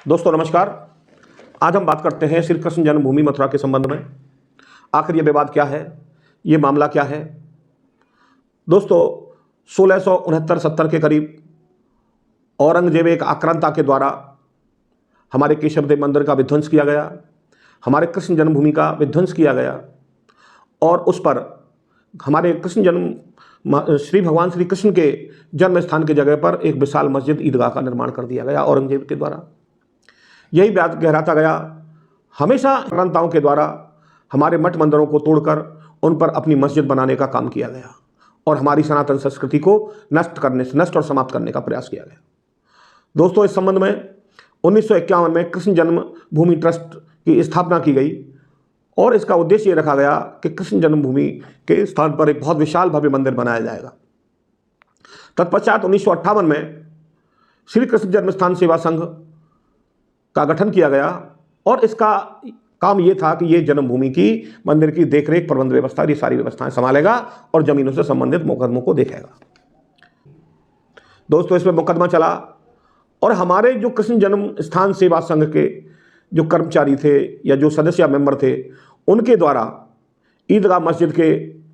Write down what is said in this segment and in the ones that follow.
दोस्तों नमस्कार। आज हम बात करते हैं श्री कृष्ण जन्मभूमि मथुरा के संबंध में। आखिर ये विवाद क्या है, ये मामला क्या है। दोस्तों 1669-70 के करीब औरंगजेब एक आक्रांता के द्वारा हमारे केशव देव मंदिर का विध्वंस किया गया, हमारे कृष्ण जन्मभूमि का विध्वंस किया गया और उस पर हमारे श्री भगवान श्री कृष्ण के जन्म स्थान की जगह पर एक विशाल मस्जिद ईदगाह का निर्माण कर दिया गया औरंगजेब के द्वारा। यही बात गहराता गया। हमेशा आक्रांताओं के द्वारा हमारे मठ मंदिरों को तोड़कर उन पर अपनी मस्जिद बनाने का काम किया गया और हमारी सनातन संस्कृति को नष्ट और समाप्त करने का प्रयास किया गया। दोस्तों इस संबंध में 1951 में कृष्ण जन्मभूमि ट्रस्ट की स्थापना की गई और इसका उद्देश्य ये रखा गया कि कृष्ण जन्मभूमि के स्थान पर एक बहुत विशाल भव्य मंदिर बनाया जाएगा। तत्पश्चात 1958 में श्री कृष्ण जन्मस्थान सेवा संघ का गठन किया गया और इसका काम ये था कि ये जन्मभूमि की मंदिर की देखरेख, प्रबंध व्यवस्था, ये सारी व्यवस्थाएं संभालेगा और जमीनों से संबंधित मुकदमों को देखेगा। दोस्तों इसमें मुकदमा चला और हमारे जो कृष्ण जन्म स्थान सेवा संघ के जो कर्मचारी थे या जो सदस्य मेंबर थे, उनके द्वारा ईदगाह मस्जिद के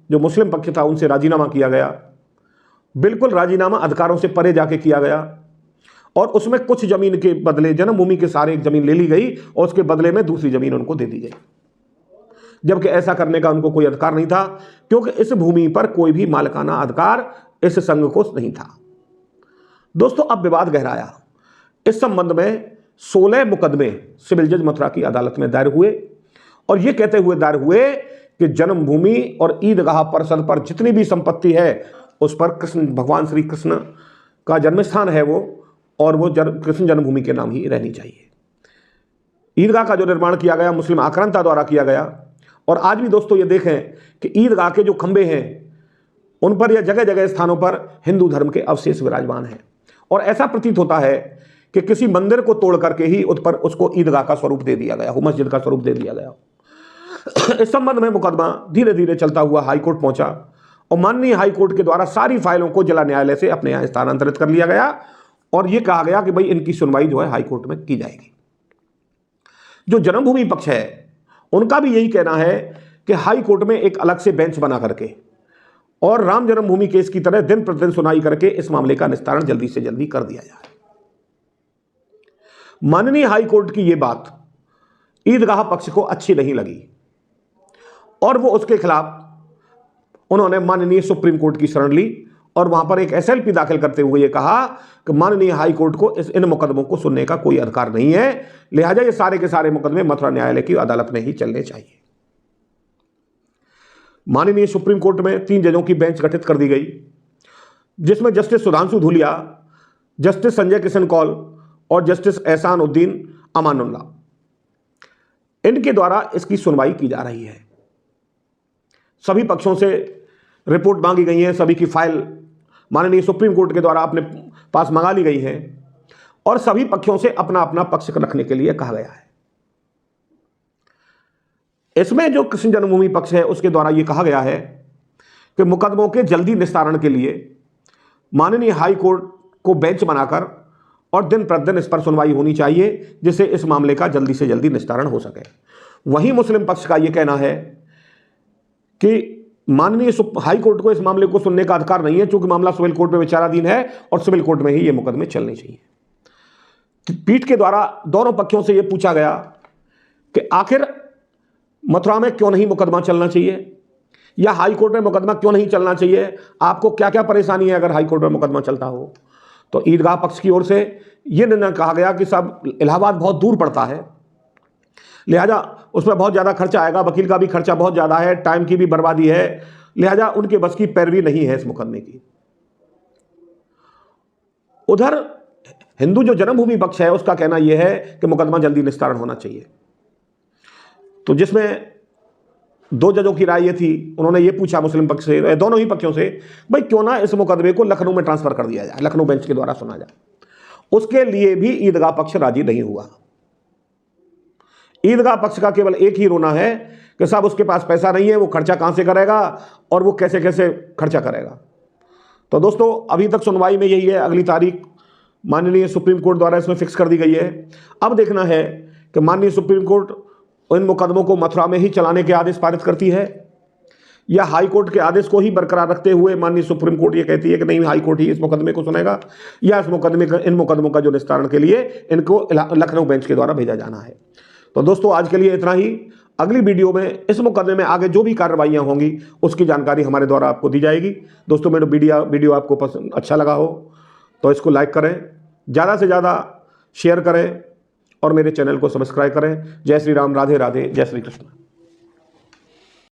जो मुस्लिम पक्ष था उनसे राजीनामा किया गया। बिल्कुल राजीनामा अधिकारों से परे जाके किया गया और उसमें कुछ जमीन के बदले जन्मभूमि के सारे एक जमीन ले ली गई और उसके बदले में दूसरी जमीन उनको दे दी गई, जबकि ऐसा करने का उनको कोई अधिकार नहीं था, क्योंकि इस भूमि पर कोई भी मालिकाना अधिकार इस संघ को नहीं था। दोस्तों अब विवाद गहराया। इस संबंध में 16 मुकदमे सिविल जज मथुरा की अदालत में दायर हुए और यह कहते हुए दायर हुए कि जन्मभूमि और ईदगाह परिसर पर जितनी भी संपत्ति है उस पर भगवान श्री कृष्ण का जन्मस्थान है और वो कृष्ण जन्मभूमि के नाम ही रहनी चाहिए। ईदगाह का जो निर्माण किया गया मुस्लिम आक्रांता द्वारा किया गया और आज भी दोस्तों ये देखें कि ईदगाह के जो खंबे हैं उन पर या जगह जगह स्थानों पर हिंदू धर्म के अवशेष विराजमान हैं और ऐसा प्रतीत होता है कि किसी मंदिर को तोड़ करके ही उस पर उसको ईदगाह का स्वरूप दे दिया गया हो, मस्जिद का स्वरूप दे दिया गया। इस संबंध में मुकदमा धीरे धीरे चलता हुआ हाईकोर्ट पहुंचा और माननीय हाईकोर्ट के द्वारा सारी फाइलों को जिला न्यायालय से अपने यहाँ स्थानांतरित कर लिया गया और यह कहा गया कि भाई इनकी सुनवाई जो है हाईकोर्ट में की जाएगी। जो जन्मभूमि पक्ष है उनका भी यही कहना है कि हाईकोर्ट में एक अलग से बेंच बना करके और राम जन्मभूमि केस की तरह दिन प्रतिदिन सुनवाई करके इस मामले का निस्तारण जल्दी से जल्दी कर दिया जाए। माननीय हाईकोर्ट की यह बात ईदगाह पक्ष को अच्छी नहीं लगी और वो उसके खिलाफ उन्होंने माननीय सुप्रीम कोर्ट की शरण ली और वहां पर एक एसएलपी दाखिल करते हुए ये कहा कि माननीय हाई कोर्ट को इन मुकदमों को सुनने का कोई अधिकार नहीं है, लिहाजा ये सारे के सारे मुकदमे मथुरा न्यायालय की अदालत में ही चलने चाहिए। माननीय सुप्रीम कोर्ट में 3 जजों की बेंच गठित कर दी गई, जिसमें जस्टिस सुधांशु धूलिया, जस्टिस संजय किशन कौल और जस्टिस एहसान उद्दीन अमानुल्लाह, इनके द्वारा इसकी सुनवाई की जा रही है। सभी पक्षों से रिपोर्ट मांगी गई है, सभी की फाइल माननीय सुप्रीम कोर्ट के द्वारा अपने पास मंगा ली गई है और सभी पक्षों से अपना अपना पक्ष रखने के लिए कहा गया है। इसमें जो कृष्ण जन्मभूमि पक्ष है उसके द्वारा यह कहा गया है कि मुकदमों के जल्दी निस्तारण के लिए माननीय हाई कोर्ट को बेंच बनाकर और दिन प्रतिदिन इस पर सुनवाई होनी चाहिए, जिससे इस मामले का जल्दी से जल्दी निस्तारण हो सके। वहीं मुस्लिम पक्ष का यह कहना है कि माननीय हाई कोर्ट को इस मामले को सुनने का अधिकार नहीं है, क्योंकि मामला सिविल कोर्ट में विचाराधीन है और सिविल कोर्ट में ही ये मुकदमे चलने चाहिए। पीठ के द्वारा दोनों पक्षों से यह पूछा गया कि आखिर मथुरा में क्यों नहीं मुकदमा चलना चाहिए या हाई कोर्ट में मुकदमा क्यों नहीं चलना चाहिए, आपको क्या क्या परेशानी है अगर हाई कोर्ट में मुकदमा चलता हो। तो ईदगाह पक्ष की ओर से यह निर्णय कहा गया कि साहब इलाहाबाद बहुत दूर पड़ता है, लिहाजा उसमें बहुत ज़्यादा खर्चा आएगा, वकील का भी खर्चा बहुत ज़्यादा है, टाइम की भी बर्बादी है, लिहाजा उनके बस की पैरवी नहीं है इस मुकदमे की। उधर हिंदू जो जन्मभूमि पक्ष है उसका कहना यह है कि मुकदमा जल्दी निस्तारण होना चाहिए। तो जिसमें 2 जजों की राय ये थी, उन्होंने ये पूछा मुस्लिम पक्ष से, दोनों ही पक्षों से, भाई क्यों ना इस मुकदमे को लखनऊ में ट्रांसफर कर दिया जाए, लखनऊ बेंच के द्वारा सुना जाए। उसके लिए भी ईदगाह पक्ष राजी नहीं हुआ। ईदगाह पक्ष का केवल एक ही रोना है कि साहब उसके पास पैसा नहीं है, वो खर्चा कहां से करेगा और वो कैसे कैसे खर्चा करेगा। तो दोस्तों अभी तक सुनवाई में यही है, अगली तारीख माननीय सुप्रीम कोर्ट द्वारा इसमें फिक्स कर दी गई है। अब देखना है कि माननीय सुप्रीम कोर्ट इन मुकदमों को मथुरा में ही चलाने के आदेश पारित करती है या हाई कोर्ट के आदेश को ही बरकरार रखते हुए माननीय सुप्रीम कोर्ट ये कहती है कि नहीं, हाई कोर्ट ही इस मुकदमे को सुनेगा, या इन मुकदमों का जो निस्तारण के लिए इनको लखनऊ बेंच के द्वारा भेजा जाना है। तो दोस्तों, आज के लिए इतना ही। अगली वीडियो में इस मुकदमे में आगे जो भी कार्रवाइयाँ होंगी उसकी जानकारी हमारे द्वारा आपको दी जाएगी। दोस्तों, मेरा वीडियो आपको पसंद अच्छा लगा हो तो इसको लाइक करें, ज़्यादा से ज़्यादा शेयर करें और मेरे चैनल को सब्सक्राइब करें। जय श्री राम, राधे राधे, जय श्री कृष्ण।